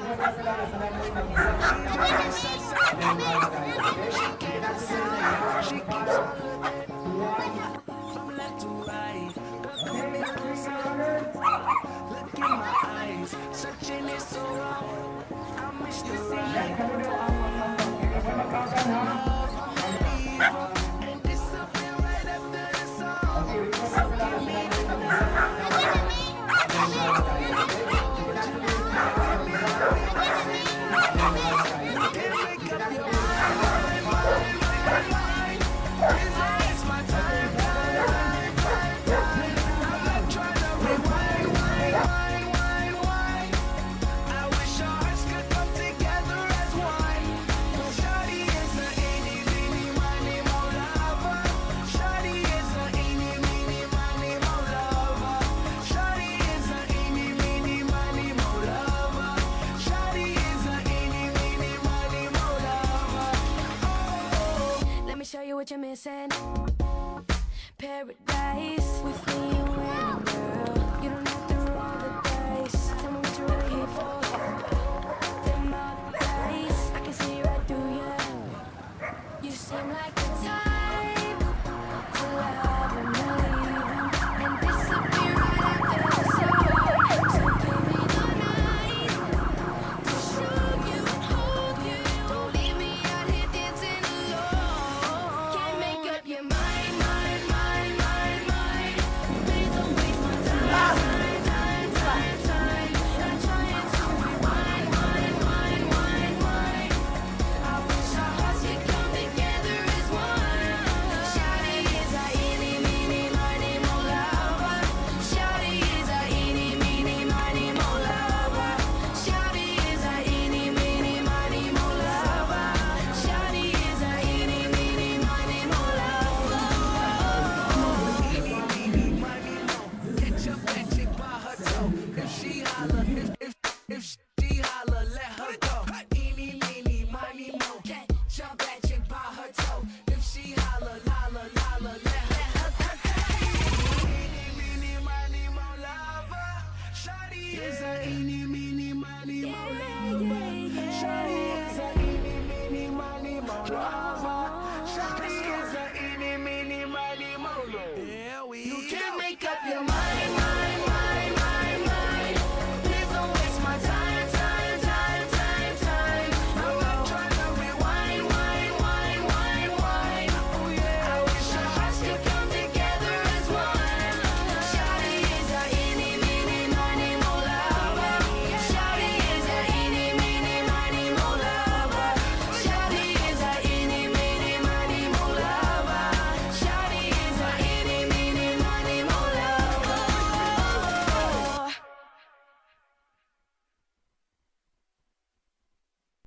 From left to right, got the memories look in my eyes, searching is so wrong. I miss the right and disappear right after the song. So give me the it's my time, I'm not trying to rewind, I wish our hearts could come together as one. Shawty is a eeny, meeny, miny, mo lover. Shawty is a eeny, meeny, miny, mo lover. Shawty is a eeny, meeny, miny, mo lover. Shawty is a eeny, meeny, miny, mo lover. Oh, Let me show you what you're missing. Paradise with me, you winning, girl. You don't have to roll the dice. Tell me what you're really here for. Them other guys, I can see right through you. You seem like the type to love and believe and disappear right after the song. So give me the night to show you and hold you. Don't leave me out here dancing alone. Can't make up your mind. Please don't waste my time. Not trying to rewind. I wish our hearts could come together as one. Shawty is a eeny, meeny, miny, mo lover. Shawty is a eeny, meeny, miny, mo lover. Shawty is a eeny, meeny, miny, mo lover. Shawty is a eeny, meeny, miny, mo lover. catch up that chick by her toe. If she holler, if she holler, let her go. Eeny, meeny, miny, mo. Catch up that chick by her toe. If she holler, let her go. Eeny, meeny, miny, mo lover. Shawty is a eeny, meeny, miny, mo lover. Shawty is a eeny, meeny, miny, mo lover. Shawty is a eeny, meeny, miny, mo lover. Yeah, we